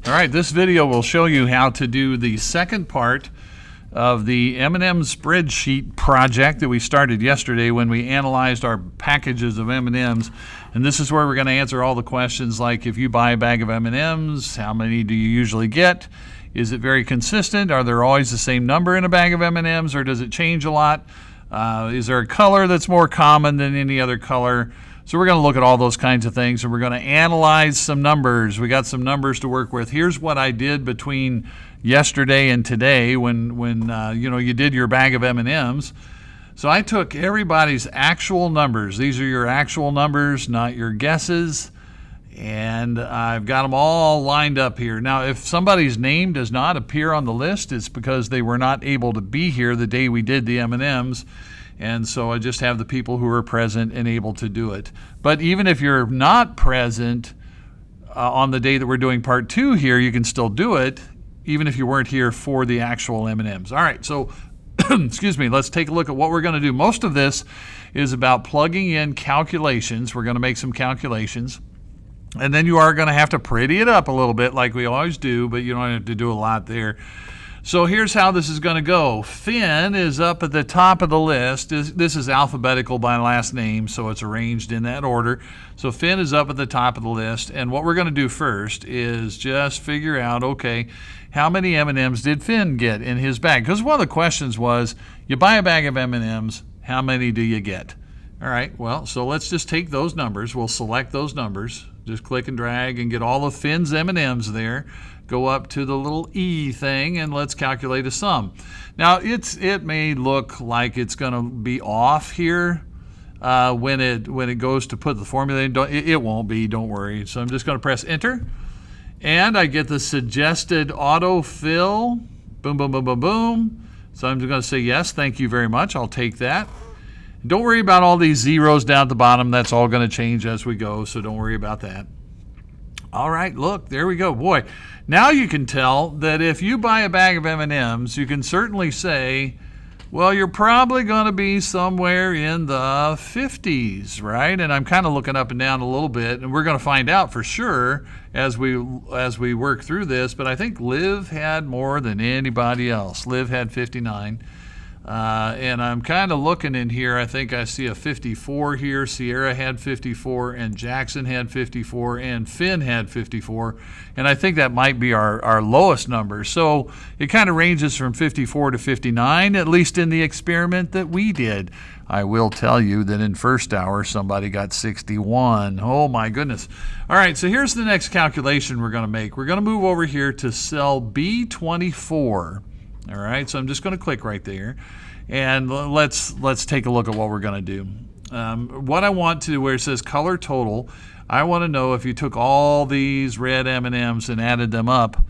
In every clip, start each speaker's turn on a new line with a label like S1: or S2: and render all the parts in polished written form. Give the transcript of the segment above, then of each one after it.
S1: All right, this video will show you how to do the second part of the M&M spreadsheet project that we started yesterday when we analyzed our packages of M&Ms. And this is where we're going to answer all the questions like, if you buy a bag of M&Ms, how many do you usually get? Is it very consistent? Are there always the same number in a bag of M&Ms, or does it change a lot? Is there a color that's more common than any other color? So we're going to look at all those kinds of things, and we're going to analyze some numbers. We got some numbers to work with. Here's what I did between yesterday and today when you did your bag of M&Ms. So I took everybody's actual numbers. These are your actual numbers, not your guesses. And I've got them all lined up here. Now, if somebody's name does not appear on the list, it's because they were not able to be here the day we did the M&Ms. And so I just have the people who are present and able to do it. But even if you're not present on the day that we're doing part 2 here, you can still do it, even if you weren't here for the actual M&Ms. All right, so excuse me, let's take a look at what we're going to do. Most of this is about plugging in calculations. We're going to make some calculations. And then you are going to have to pretty it up a little bit like we always do, but you don't have to do a lot there. So here's how this is going to go. Finn is up at the top of the list. This is alphabetical by last name, so it's arranged in that order. So Finn is up at the top of the list, and what we're going to do first is just figure out, okay, how many M&Ms did Finn get in his bag? Because one of the questions was, you buy a bag of M&Ms, how many do you get? All right, well, so let's just take those numbers. We'll select those numbers. Just click and drag and get all of Finn's M&Ms there. Go up to the little E thing and let's calculate a sum. Now it may look like it's going to be off here when it goes to put the formula in. It won't be, don't worry. So I'm just going to press enter, and I get the suggested autofill. Boom, boom, boom, boom, boom. So I'm just going to say yes, thank you very much. I'll take that. Don't worry about all these zeros down at the bottom. That's all going to change as we go, so don't worry about that. All right, look, there we go. Boy, now you can tell that if you buy a bag of M&Ms, you can certainly say, well, you're probably going to be somewhere in the 50s, right? And I'm kind of looking up and down a little bit, and we're going to find out for sure as we work through this, but I think Liv had more than anybody else. Liv had 59. And I'm kind of looking in here. I think I see a 54 here. Sierra had 54, and Jackson had 54, and Finn had 54. And I think that might be our lowest number. So it kind of ranges from 54 to 59, at least in the experiment that we did. I will tell you that in first hour, somebody got 61. Oh, my goodness. All right, so here's the next calculation we're going to make. We're going to move over here to cell B24. All right, so I'm just going to click right there, and let's take a look at what we're going to do. What I want to, where it says color total, I want to know if you took all these red M&Ms and added them up,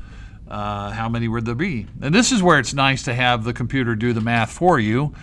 S1: how many would there be? And this is where it's nice to have the computer do the math for you.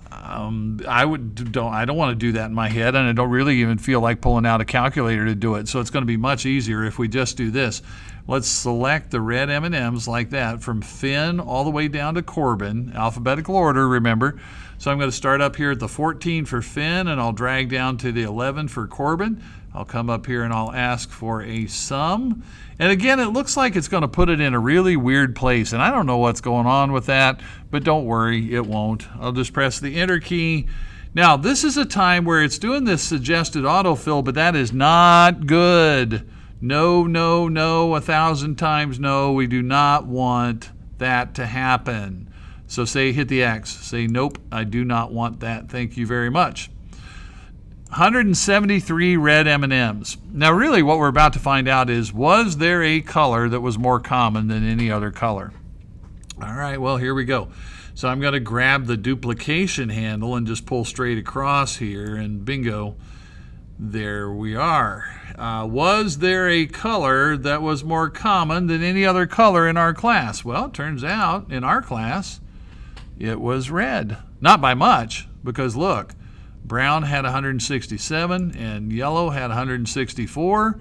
S1: I don't want to do that in my head, and I don't really even feel like pulling out a calculator to do it. So it's going to be much easier if we just do this. Let's select the red M&Ms like that from Finn all the way down to Corbin, alphabetical order, remember. So I'm going to start up here at the 14 for Finn, and I'll drag down to the 11 for Corbin. I'll come up here and I'll ask for a sum. And again, it looks like it's going to put it in a really weird place, and I don't know what's going on with that, but don't worry, it won't. I'll just press the enter key. Now, this is a time where it's doing this suggested autofill, but that is not good. No, no, no, 1,000 times no. We do not want that to happen. So hit the X. Say, nope, I do not want that. Thank you very much. 173 red M&Ms. Now, really what we're about to find out is, was there a color that was more common than any other color? All right, well, here we go. So I'm going to grab the duplication handle and just pull straight across here, and bingo, there we are. Was there a color that was more common than any other color in our class? Well, it turns out in our class, it was red. Not by much, because look, brown had 167 and yellow had 164,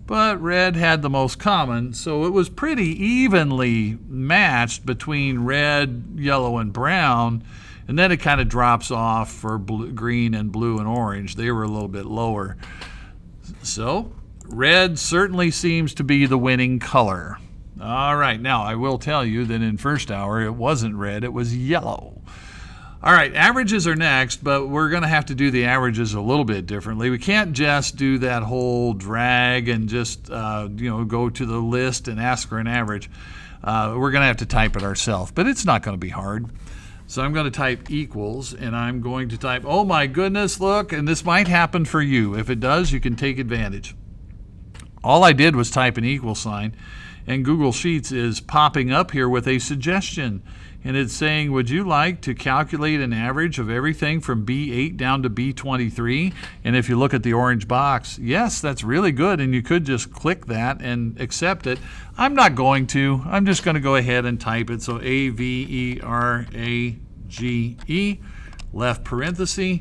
S1: but red had the most common, so it was pretty evenly matched between red, yellow, and brown, and then it kind of drops off for green and blue and orange. They were a little bit lower. So red certainly seems to be the winning color. All right, now I will tell you that in first hour it wasn't red, it was yellow. All right, averages are next, but we're going to have to do the averages a little bit differently. We can't just do that whole drag and just go to the list and ask for an average. We're going to have to type it ourselves, but it's not going to be hard. So I'm going to type equals, and I'm going to type, oh my goodness, look, and this might happen for you. If it does, you can take advantage. All I did was type an equal sign, and Google Sheets is popping up here with a suggestion. And it's saying, would you like to calculate an average of everything from B8 down to B23? And if you look at the orange box, yes, that's really good. And you could just click that and accept it. I'm not going to. I'm just going to go ahead and type it. So AVERAGE, left parenthesis.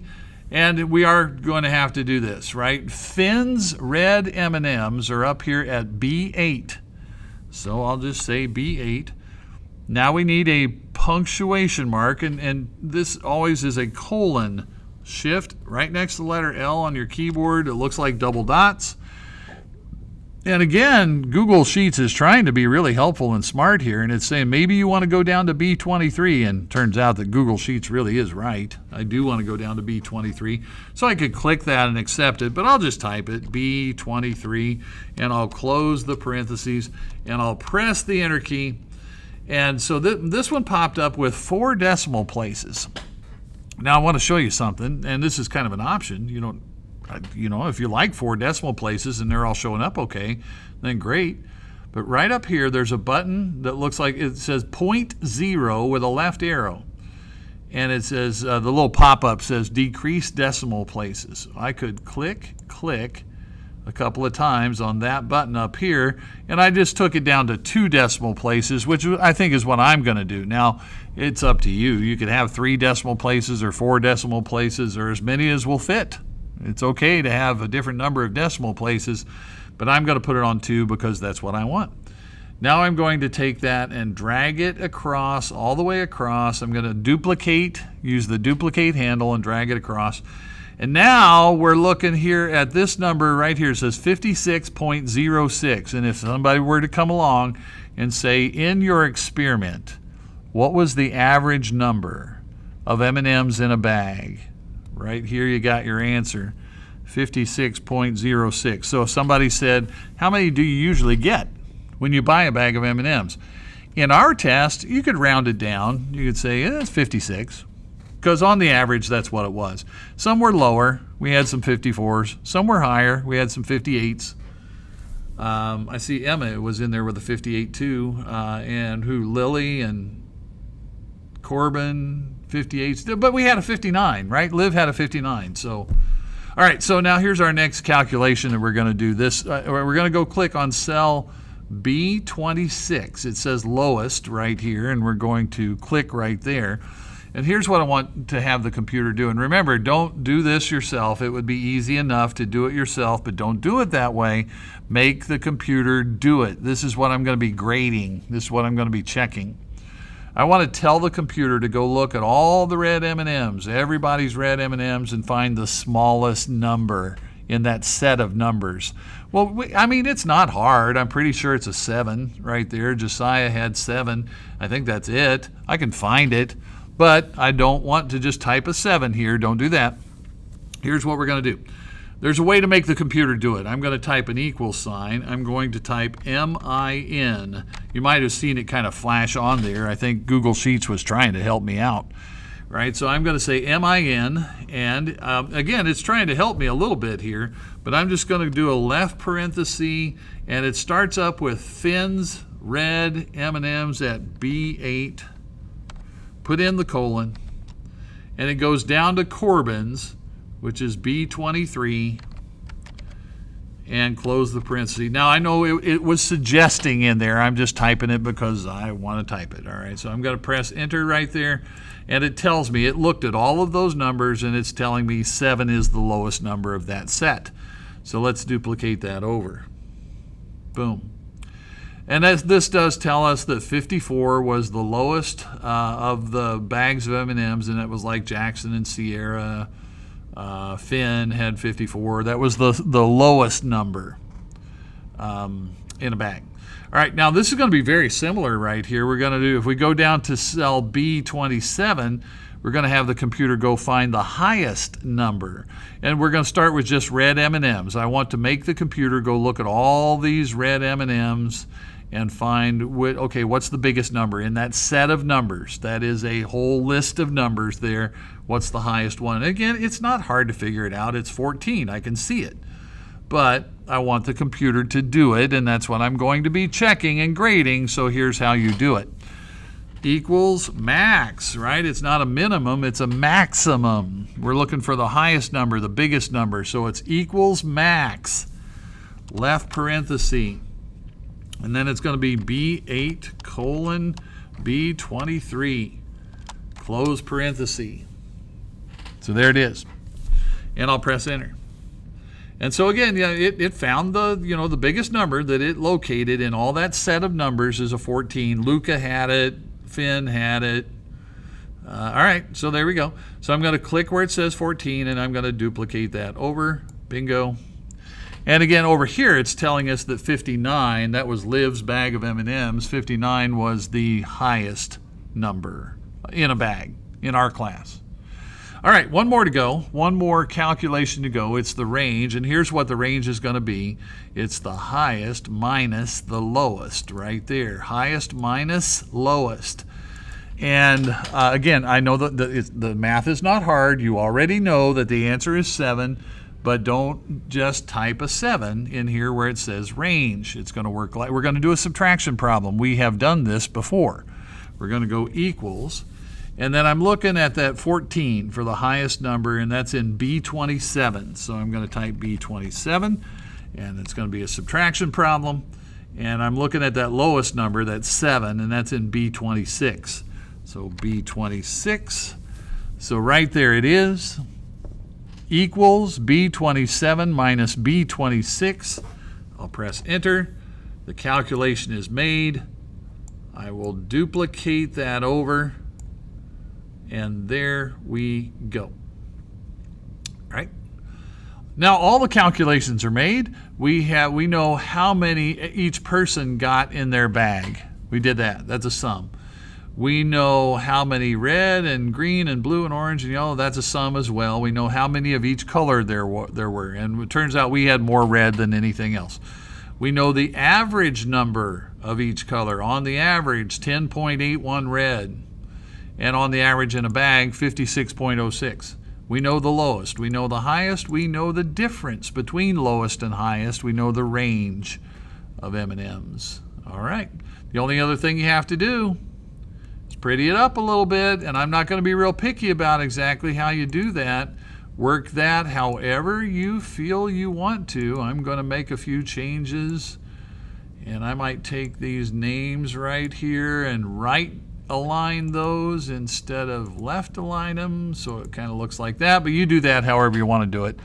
S1: And we are going to have to do this, right? Finn's red M&Ms are up here at B8. So I'll just say B8. Now we need a punctuation mark, and this always is a colon. Shift right next to the letter L on your keyboard. It looks like double dots. And again, Google Sheets is trying to be really helpful and smart here, and it's saying maybe you want to go down to B23, and turns out that Google Sheets really is right. I do want to go down to B23, so I could click that and accept it, but I'll just type it, B23, and I'll close the parentheses, and I'll press the Enter key. And so this one popped up with 4 decimal places. Now I want to show you something, and this is kind of an option. If you like 4 decimal places and they're all showing up okay, then great. But right up here, there's a button that looks like it says 0.0 with a left arrow. And it says, the little pop-up says decrease decimal places. I could click a couple of times on that button up here, and I just took it down to 2 decimal places, which I think is what I'm going to do. Now, it's up to you. You could have 3 decimal places or 4 decimal places or as many as will fit. It's okay to have a different number of decimal places, but I'm going to put it on 2 because that's what I want. Now I'm going to take that and drag it across, all the way across. I'm going to duplicate, use the duplicate handle and drag it across. And now we're looking here at this number right here. It says 56.06. And if somebody were to come along and say, in your experiment, what was the average number of M&Ms in a bag? Right here you got your answer, 56.06. So if somebody said, how many do you usually get when you buy a bag of M&Ms? In our test, you could round it down. You could say, it's 56. Because on the average, that's what it was. Some were lower. We had some 54s. Some were higher. We had some 58s. I see Emma was in there with a 58 too. And Lily and Corbin, 58s. But we had a 59, right? Liv had a 59. So, all right. So now here's our next calculation that we're going to do. This. We're going to go click on cell B26. It says lowest right here, and we're going to click right there. And here's what I want to have the computer do. And remember, don't do this yourself. It would be easy enough to do it yourself, but don't do it that way. Make the computer do it. This is what I'm going to be grading. This is what I'm going to be checking. I want to tell the computer to go look at all the red M&Ms, everybody's red M&Ms, and find the smallest number in that set of numbers. Well, it's not hard. I'm pretty sure it's a 7 right there. Josiah had 7. I think that's it. I can find it. But I don't want to just type a 7 here. Don't do that. Here's what we're going to do. There's a way to make the computer do it. I'm going to type an equal sign. I'm going to type MIN. You might have seen it kind of flash on there. I think Google Sheets was trying to help me out. Right? So I'm going to say MIN. And again, it's trying to help me a little bit here. But I'm just going to do a left parenthesis. And it starts up with Finn's red M&Ms at B8. Put in the colon, and it goes down to Corbin's, which is B23, and close the parentheses. Now, I know it was suggesting in there. I'm just typing it because I want to type it. All right, so I'm going to press Enter right there, and it tells me it looked at all of those numbers, and it's telling me 7 is the lowest number of that set. So let's duplicate that over. Boom. And this does tell us that 54 was the lowest of the bags of M&Ms, and it was like Jackson and Sierra. Finn had 54. That was the lowest number in a bag. All right, now this is going to be very similar right here. We're going to do, if we go down to cell B27, we're going to have the computer go find the highest number. And we're going to start with just red M&Ms. I want to make the computer go look at all these red M&Ms and find, okay, what's the biggest number in that set of numbers? That is a whole list of numbers there. What's the highest one? And again, it's not hard to figure it out. It's 14. I can see it. But I want the computer to do it, and that's what I'm going to be checking and grading. So here's how you do it. Equals max, right? It's not a minimum, it's a maximum. We're looking for the highest number, the biggest number. So it's equals max, left parenthesis. And then it's going to be B8 colon B23, close parenthesis. So there it is. And I'll press enter. And so again, yeah, it found the biggest number that it located in all that set of numbers is a 14. Luca had it, Finn had it. All right, so there we go. So I'm going to click where it says 14, and I'm going to duplicate that over. Bingo. And again, over here, it's telling us that 59, that was Liv's bag of M&Ms, 59 was the highest number in a bag in our class. All right, one more to go, one more calculation to go. It's the range, and here's what the range is going to be. It's the highest minus the lowest right there. Highest minus lowest. And again, I know that the math is not hard. You already know that the answer is 7. But don't just type a 7 in here where it says range. It's going to work like, we're going to do a subtraction problem. We have done this before. We're going to go equals, and then I'm looking at that 14 for the highest number, and that's in B27. So I'm going to type B27, and it's going to be a subtraction problem. And I'm looking at that lowest number, that's 7, and that's in B26. So B26. So right there it is. Equals B27 minus B26. I'll press enter. The calculation is made. I will duplicate that over, and there we go. All right. Now all the calculations are made. We know how many each person got in their bag. We did that. That's a sum. We know how many red and green and blue and orange and yellow. That's a sum as well. We know how many of each color there were. And it turns out we had more red than anything else. We know the average number of each color. On the average, 10.81 red. And on the average in a bag, 56.06. We know the lowest. We know the highest. We know the difference between lowest and highest. We know the range of M&Ms. All right. The only other thing you have to do, pretty it up a little bit, and I'm not going to be real picky about exactly how you do that. Work that however you feel you want to. I'm going to make a few changes, and I might take these names right here and right align those instead of left align them, so it kind of looks like that, but you do that however you want to do it.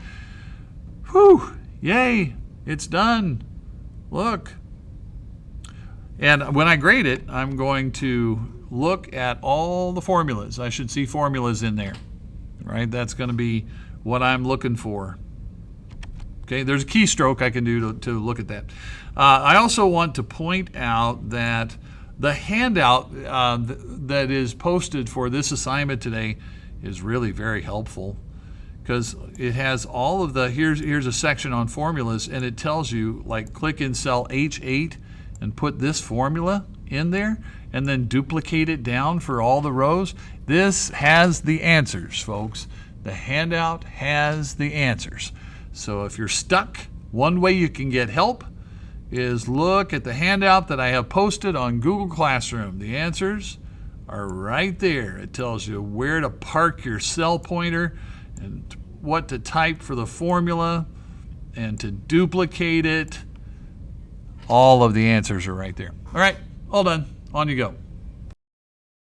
S1: Whew, yay, it's done. Look. And when I grade it, I'm going to look at all the formulas. I should see formulas in there, right? That's going to be what I'm looking for. Okay, there's a keystroke I can do to look at that. I also want to point out that the handout that is posted for this assignment today is really very helpful, because it has all of the, here's a section on formulas, and it tells you, like, click in cell H8 and put this formula in there, and then duplicate it down for all the rows. This has the answers, folks. The handout has the answers. So if you're stuck, one way you can get help is look at the handout that I have posted on Google Classroom. The answers are right there. It tells you where to park your cell pointer and what to type for the formula and to duplicate it. All of the answers are right there. All right, all done. On you go.